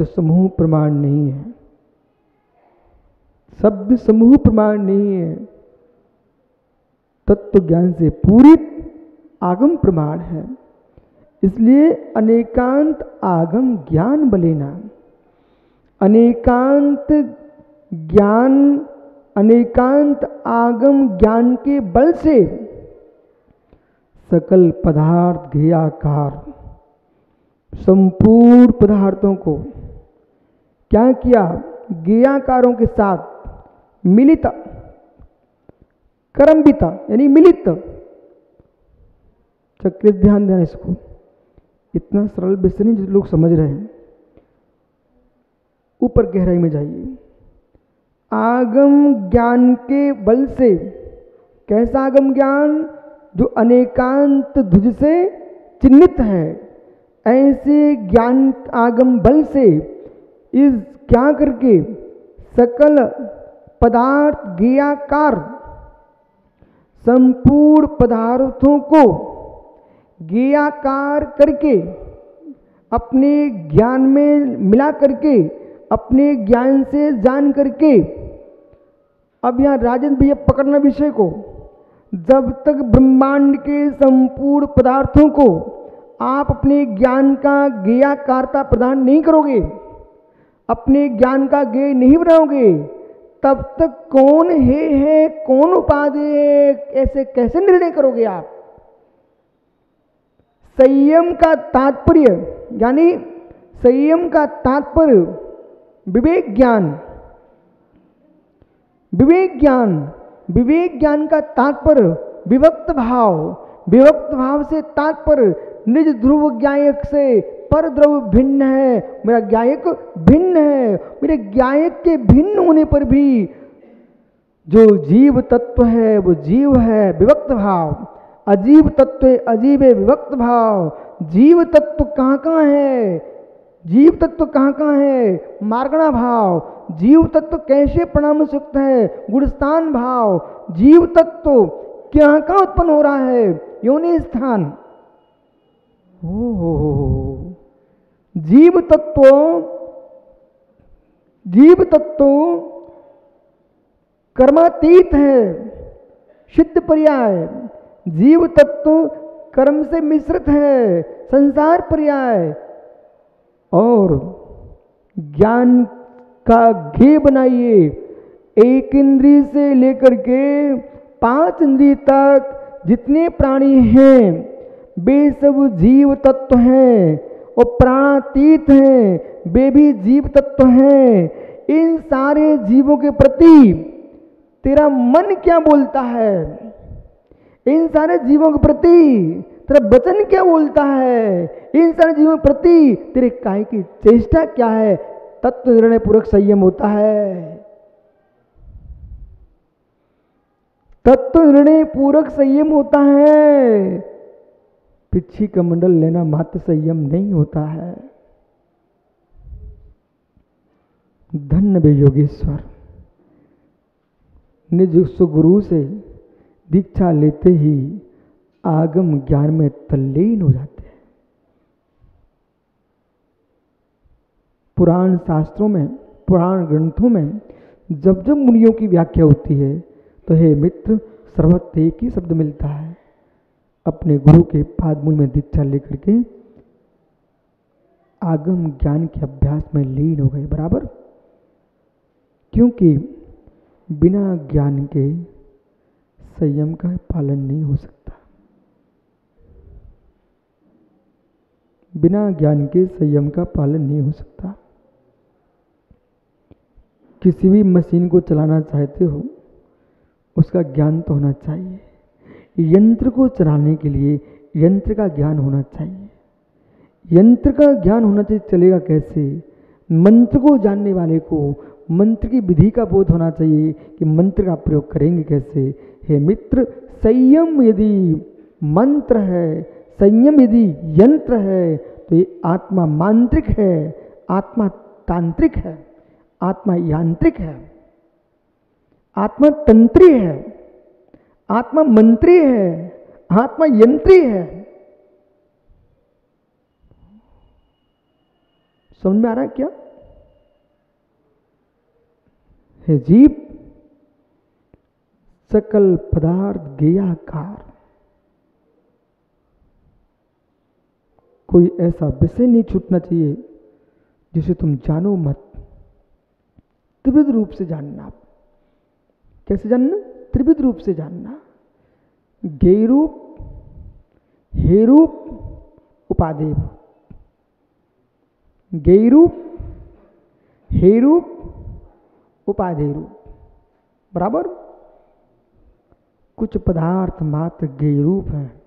शब्द समूह प्रमाण नहीं है, शब्द समूह प्रमाण नहीं है, तत्व ज्ञान से पूरित आगम प्रमाण है। इसलिए अनेकांत आगम ज्ञान बलेना, अनेकांत ज्ञान, अनेकांत आगम ज्ञान के बल से सकल पदार्थ ज्ञेयाकार, संपूर्ण पदार्थों को क्या किया, ज्ञेयाकारों के साथ मिलित, करम्बित यानी मिलित, चक्रित, ध्यान देना इसको, इतना सरल विषय नहीं जो लोग समझ रहे हैं, ऊपर गहराई में जाइए। आगम ज्ञान के बल से, कैसा आगम ज्ञान, जो अनेकांत ध्वज से चिन्हित है, ऐसे ज्ञान आगम बल से इस क्या करके सकल पदार्थ ज्ञेयाकार, संपूर्ण पदार्थों को ज्ञेयाकार करके अपने ज्ञान में मिला करके, अपने ज्ञान से जान करके। अब यहाँ राजन भैया पकड़ना विषय को, जब तक ब्रह्मांड के संपूर्ण पदार्थों को आप अपने ज्ञान का ज्ञेयाकारता प्रदान नहीं करोगे, अपने ज्ञान का ज्ञेय नहीं बनाओगे, तब तक कौन है कौन उपाधि है, ऐसे कैसे निर्णय करोगे आप। संयम का तात्पर्य, यानी संयम का तात्पर्य विवेक ज्ञान, विवेक ज्ञान, विवेक ज्ञान का तात्पर्य विभक्त भाव, विभक्त भाव से तात्पर्य निज ध्रुव ज्ञायक से पर द्रव्य भिन्न है, मेरा ज्ञायक भिन्न है। मेरे ज्ञायक के भिन्न होने पर भी जो जीव तत्व है वो जीव है, विभक्त भाव, अजीव तत्व अजीब है, विभक्त भाव। जीव तत्व कहाँ कहाँ है, जीव तत्व कहाँ कहाँ है, मार्गणा भाव। जीव तत्व कैसे परिणाम से युक्त है, गुणस्थान भाव। जीव तत्व कहाँ कहाँ उत्पन्न हो रहा है, योनि स्थान। हो जीव तत्व, जीव तत्व कर्मातीत है, सिद्ध पर्याय। जीव तत्व कर्म से मिश्रित है, संसार पर्याय। और ज्ञान का घे बनाइए, एक इंद्रिय से लेकर के 5 इंद्रिय तक जितने प्राणी हैं वे सब जीव तत्व हैं, और प्राणातीत हैं, वे भी जीव तत्व हैं। इन सारे जीवों के प्रति तेरा मन क्या बोलता है, इन सारे जीवों के प्रति तेरा वचन क्या बोलता है, इन सारे जीवों के प्रति तेरे काय की चेष्टा क्या है, तत्व निर्णय पूर्वक संयम होता है। तत्व निर्णय पूर्वक संयम होता है, पिछी का मंडल लेना मात्र संयम नहीं होता है। धन्य वे योगेश्वर, निज सुगुरु से दीक्षा लेते ही आगम ज्ञान में तल्लीन हो जाते हैं। पुराण शास्त्रों में, पुराण ग्रंथों में जब जब मुनियों की व्याख्या होती है तो हे मित्र, सर्वत्र एक ही शब्द मिलता है, अपने गुरु के पादमूल में दीक्षा लेकर के आगम ज्ञान के अभ्यास में लीन हो गए। बराबर, क्योंकि बिना ज्ञान के संयम का पालन नहीं हो सकता, बिना ज्ञान के संयम का पालन नहीं हो सकता। किसी भी मशीन को चलाना चाहते हो उसका ज्ञान तो होना चाहिए, यंत्र को चलाने के लिए यंत्र का ज्ञान होना चाहिए। यंत्र का ज्ञान होना चाहिए, चलेगा कैसे? मंत्र को जानने वाले को मंत्र की विधि का बोध होना चाहिए कि मंत्र का प्रयोग करेंगे कैसे। हे मित्र, संयम यदि मंत्र है, संयम यदि यंत्र है, तो ये आत्मा मांत्रिक है, आत्मा तांत्रिक है, आत्मा यांत्रिक है, आत्मा तंत्री है, आत्मा मंत्री है, आत्मा यंत्री है। समझ में आ रहा है क्या? हे जीव, सकल पदार्थ गेयाकार, कोई ऐसा विषय नहीं छूटना चाहिए जिसे तुम जानो मत। त्रिविध रूप से जानना। कैसे जानना? त्रिविध रूप से जानना। गेय रूप, हे रूप, उपादेय रूप। गेय रूप, हे रूप, उपादेय रूप। बराबर? कुछ पदार्थ मात्र गेय रूप हैं।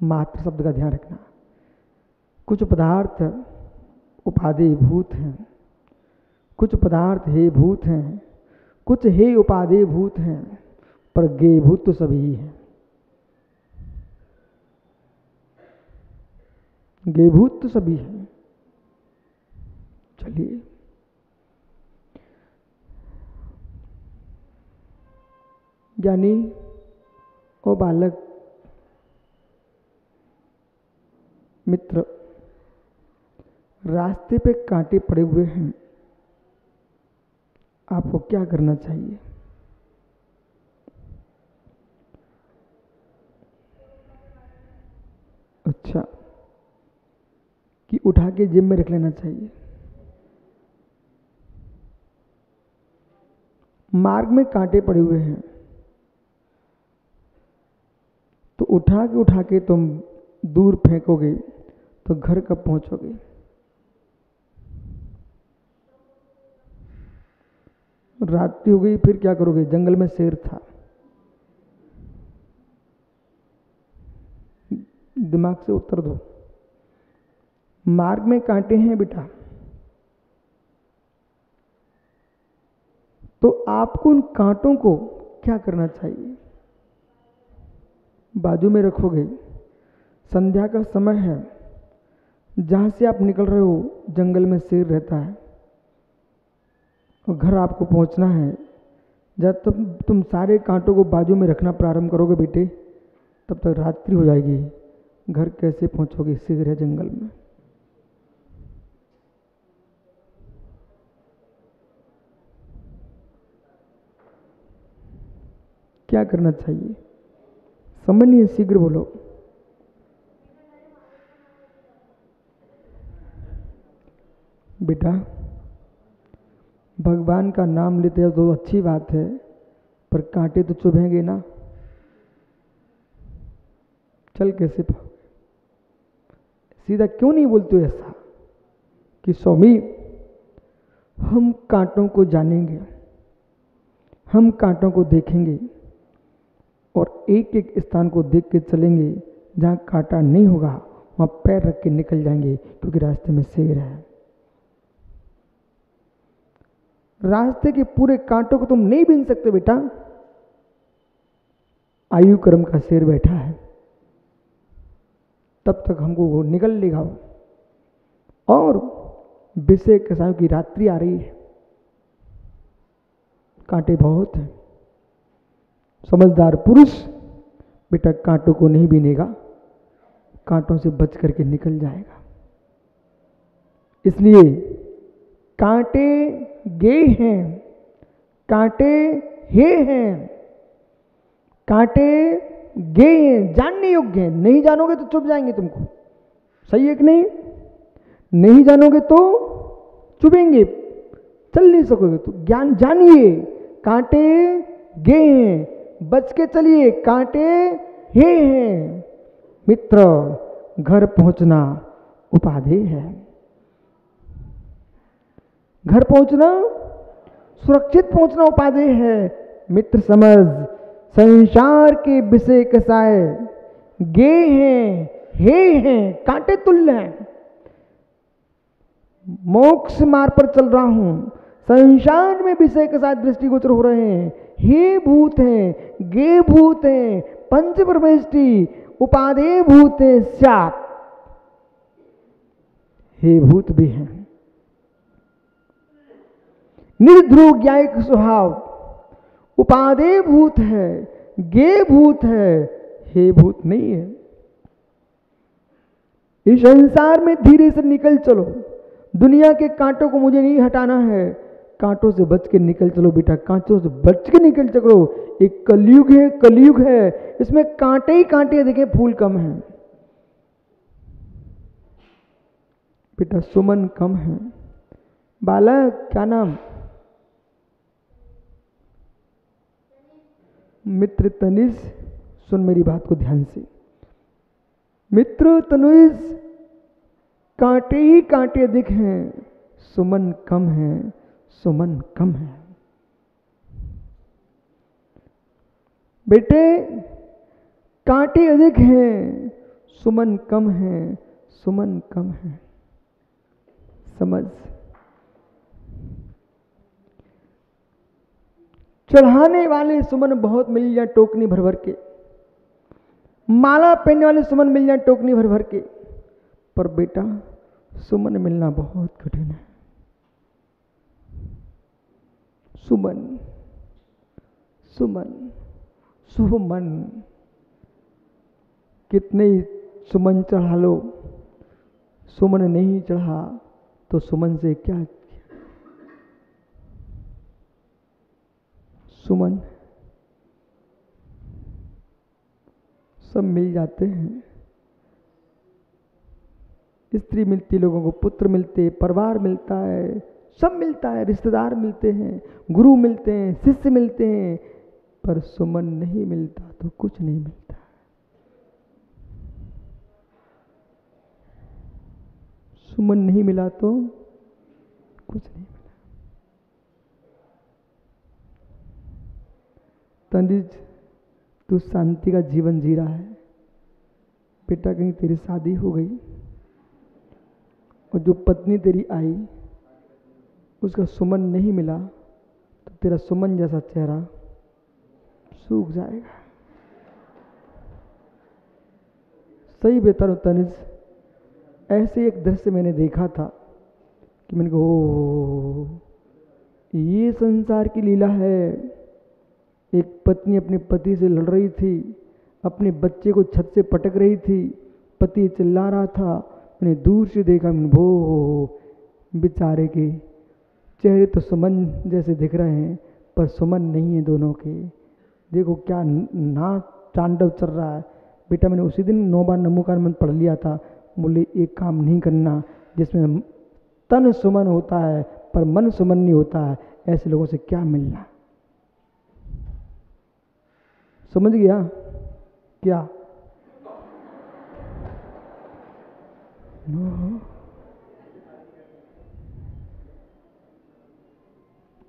मात्र शब्द का ध्यान रखना। कुछ पदार्थ उपादेय भूत हैं, कुछ पदार्थ हे भूत हैं, कुछ हे उपादेय भूत हैं, पर गेय भूत तो सभी ही हैं। गेय भूत तो सभी हैं। चलिए, यानी ओ बालक मित्र, रास्ते पे कांटे पड़े हुए हैं, आपको क्या करना चाहिए? अच्छा, कि उठा के जेब में रख लेना चाहिए। मार्ग में कांटे पड़े हुए हैं तो उठा के तुम दूर फेंकोगे तो घर कब पहुंचोगे? रात्रि हो गई, फिर क्या करोगे? जंगल में शेर था, दिमाग से उत्तर दो। मार्ग में कांटे हैं बेटा, तो आपको उन कांटों को क्या करना चाहिए? बाजू में रखोगे। संध्या का समय है, जहां से आप निकल रहे हो जंगल में शेर रहता है और घर आपको पहुंचना है। जब तक तुम सारे कांटों को बाजू में रखना प्रारंभ करोगे बेटे, तब तक रात्रि हो जाएगी। घर कैसे पहुंचोगे? शेर है जंगल में। क्या करना चाहिए? समझ नहीं, शीघ्र बोलो। बेटा, भगवान का नाम लेते हो तो अच्छी बात है, पर कांटे तो चुभेंगे ना। चल कैसे पाओगे? सीधा क्यों नहीं बोलते हो ऐसा कि स्वामी, हम कांटों को जानेंगे, हम कांटों को देखेंगे और एक एक स्थान को देख के चलेंगे। जहां कांटा नहीं होगा वहां पैर रख के निकल जाएंगे, क्योंकि रास्ते में शेर है। रास्ते के पूरे कांटों को तुम नहीं बीन सकते बेटा। आयु कर्म का शेर बैठा है, तब तक हमको वो निकल लेगा। और विषय कसायों की रात्रि आ रही है, कांटे बहुत हैं। समझदार पुरुष बेटा कांटों को नहीं बीनेगा, कांटों से बच करके निकल जाएगा। इसलिए कांटे गेय हैं, कांटे हे हैं, कांटे गेय हैं, जानने योग्य हैं। नहीं जानोगे तो चुभ जाएंगे तुमको। सही है कि नहीं? नहीं जानोगे तो चुभेंगे, चल नहीं सकोगे। तो ज्ञान जानिए, कांटे गेय हैं, बच के चलिए, कांटे हे हैं। मित्र, घर पहुंचना उपादेय है। घर पहुंचना, सुरक्षित पहुंचना उपादेय है। मित्र समझ, संसार के विषय कसाए गेय हैं, हे हैं, कांटे तुल्य हैं। मोक्ष मार्ग पर चल रहा हूं, संसार में विषय के साथ दृष्टिगोचर हो रहे हैं, हे भूत हैं, गे भूत हैं, पंच परमेष्टि उपादेय भूत हैं, स्यात् हे भूत भी हैं। निर्ध्रुव ज्ञायक स्वभाव उपादेय भूत है, गे भूत है, हे भूत नहीं है। इस संसार में धीरे से निकल चलो। दुनिया के कांटों को मुझे नहीं हटाना है, कांटों से बच के निकल चलो बेटा, कांटों से बच के निकल चलो। एक कलयुग है, कलयुग है, इसमें कांटे ही कांटे देखे, फूल कम है बेटा, सुमन कम है। बालक क्या नाम? मित्र तनिज, सुन मेरी बात को ध्यान से। मित्र तनुज, कांटे ही कांटे अधिक हैं, सुमन कम है, सुमन कम है। बेटे कांटे अधिक हैं, सुमन कम है, सुमन कम है। समझ। चढ़ाने वाले सुमन बहुत मिल जाए टोकनी भर भर के, माला पहनने वाले सुमन मिल जाए टोकनी भर भर के, पर बेटा सुमन मिलना बहुत कठिन है। सुमन, सुमन, सुमन, कितने ही सुमन चढ़ा लो, सुमन नहीं चढ़ा तो सुमन से क्या? सुमन सब मिल जाते हैं, स्त्री मिलती, लोगों को पुत्र मिलते, परिवार मिलता है, सब मिलता है, रिश्तेदार मिलते हैं, गुरु मिलते हैं, शिष्य मिलते हैं, पर सुमन नहीं मिलता तो कुछ नहीं मिलता। सुमन नहीं मिला तो कुछ नहीं मिला। तनिज, तू शांति का जीवन जी रहा है बेटा, कहीं तेरी शादी हो गई और जो पत्नी तेरी आई उसका सुमन नहीं मिला तो तेरा सुमन जैसा चेहरा सूख जाएगा। सही बेहतर तनिज, ऐसे एक दृश्य मैंने देखा था कि मैंने कहा ओ, ये संसार की लीला है। एक पत्नी अपने पति से लड़ रही थी, अपने बच्चे को छत से पटक रही थी, पति चिल्ला रहा था, मैंने दूर से देखा, मैंने वो बेचारे के चेहरे तो सुमन जैसे दिख रहे हैं पर सुमन नहीं है दोनों के। देखो क्या ना तांडव चल रहा है बेटा। मैंने उसी दिन 9 बार नमोकार मंत्र पढ़ लिया था। बोले एक काम नहीं करना जिसमें तन सुमन होता है पर मन सुमन नहीं होता है, ऐसे लोगों से क्या मिलना। समझ गया क्या?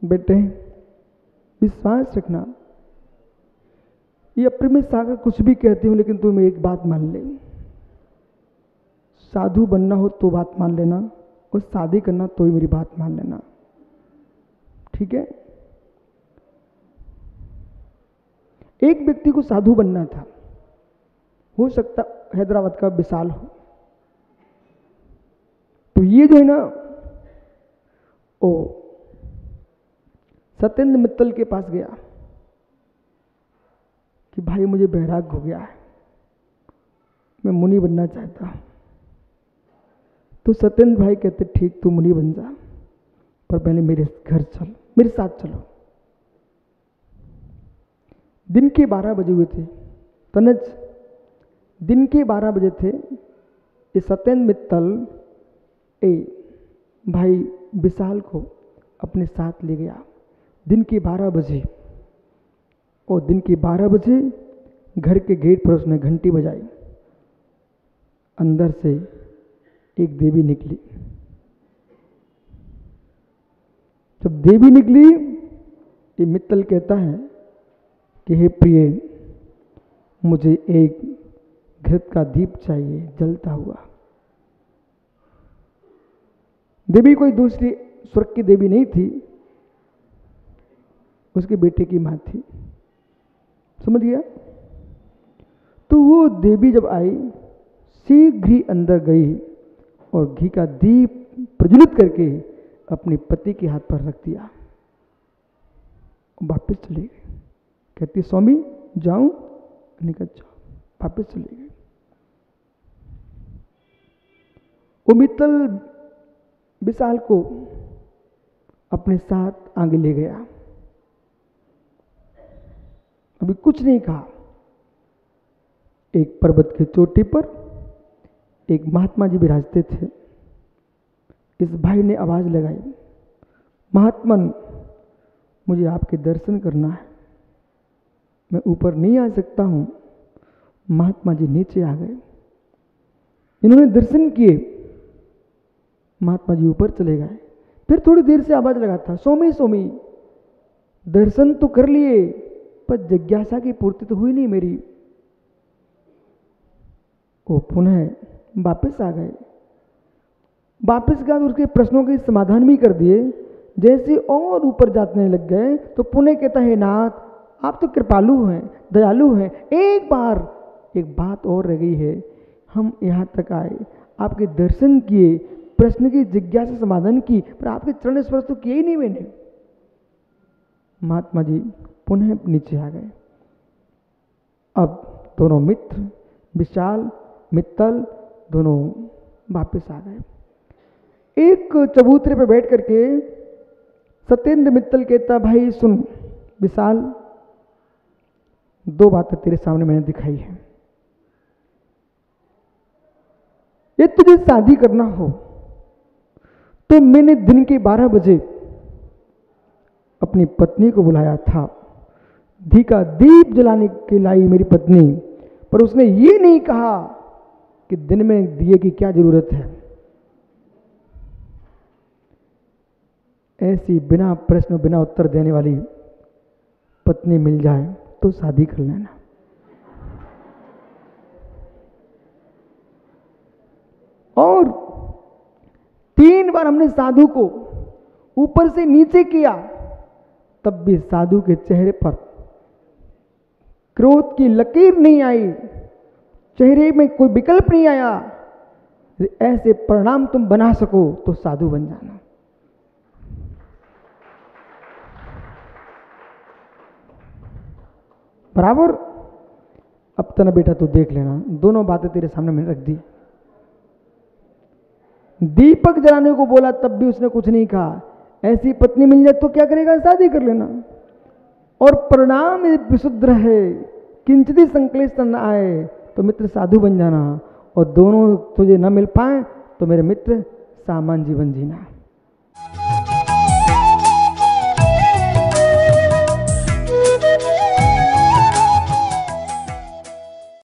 बेटे विश्वास रखना, ये अप्रिमित सागर कुछ भी कहती हूं लेकिन तुम एक बात मान ले, साधु बनना हो तो बात मान लेना और शादी करना तो ही मेरी बात मान लेना, ठीक है? एक व्यक्ति को साधु बनना था, हो सकता हैदराबाद का विशाल हो, तो ये जो है ना ओ सत्येंद्र मित्तल के पास गया कि भाई मुझे बैराग हो गया है, मैं मुनि बनना चाहता हूं। तो सत्येंद्र भाई कहते ठीक तू मुनि बन जा, पर पहले मेरे घर चल, मेरे साथ चलो। दिन के 12 बजे हुए थे तनज, दिन के 12 बजे थे। ये सत्येंद्र मित्तल भाई विशाल को अपने साथ ले गया दिन के 12 बजे, और दिन के 12 बजे घर के गेट पर उसने घंटी बजाई। अंदर से एक देवी निकली। जब देवी निकली, ये मित्तल कहता है कि हे प्रिय, मुझे एक घृत का दीप चाहिए जलता हुआ। देवी कोई दूसरी स्वर्ग की देवी नहीं थी, उसके बेटे की मां थी। समझ गया? तो वो देवी जब आई, शीघ्र ही अंदर गई और घी का दीप प्रज्वलित करके अपने पति के हाथ पर रख दिया, वापस चले गए। कहती स्वामी जाऊं? निकल जाओ, वापस चले गए। वो मित्तल विशाल को अपने साथ आगे ले गया। अभी कुछ नहीं कहा। एक पर्वत की चोटी पर एक महात्मा जी विराजते थे। इस भाई ने आवाज लगाई, महात्मन, मुझे आपके दर्शन करना है, मैं ऊपर नहीं आ सकता हूं। महात्मा जी नीचे आ गए। इन्होंने दर्शन किए। महात्मा जी ऊपर चले गए। फिर थोड़ी देर से आवाज लगाता, स्वामी स्वामी, दर्शन तो कर लिए पर जिज्ञासा की पूर्ति तो हुई नहीं मेरी। वो पुनः वापस आ गए। वापस गए, उसके प्रश्नों के समाधान भी कर दिए। जैसे और ऊपर जाने लग गए तो पुनः कहता है, नाथ आप तो कृपालु हैं, दयालु हैं, एक बात और रह गई है। हम यहाँ तक आए, आपके दर्शन किए, प्रश्न की जिज्ञासा समाधान की, पर आपके चरण स्पर्श तो किए ही नहीं मैंने। महात्मा जी पुनः नीचे आ गए। अब दोनों मित्र, विशाल मित्तल, दोनों वापस आ गए। एक चबूतरे पर बैठ करके सत्येंद्र मित्तल कहता, भाई सुन विशाल, दो बातें तेरे सामने मैंने दिखाई है। ये तुझे शादी करना हो तो मैंने दिन के 12 बजे अपनी पत्नी को बुलाया था, घी का दीप जलाने के लाई मेरी पत्नी, पर उसने ये नहीं कहा कि दिन में दिए की क्या जरूरत है। ऐसी बिना प्रश्न बिना उत्तर देने वाली पत्नी मिल जाए तो शादी कर लेना। और 3 बार हमने साधु को ऊपर से नीचे किया, तब भी साधु के चेहरे पर क्रोध की लकीर नहीं आई, चेहरे में कोई विकल्प नहीं आया। ऐसे परिणाम तुम बना सको तो साधु बन जाना। बराबर। अब तना बेटा तू देख लेना, दोनों बातें तेरे सामने मैंने रख दी। दीपक जलाने को बोला तब भी उसने कुछ नहीं कहा। ऐसी पत्नी मिल जाए तो क्या करेगा, शादी कर लेना। और परिणाम विशुद्ध रहे, किंचित संक्लेश न आए तो मित्र साधु बन जाना। और दोनों तुझे न मिल पाए तो मेरे मित्र सामान्य जीवन जीना।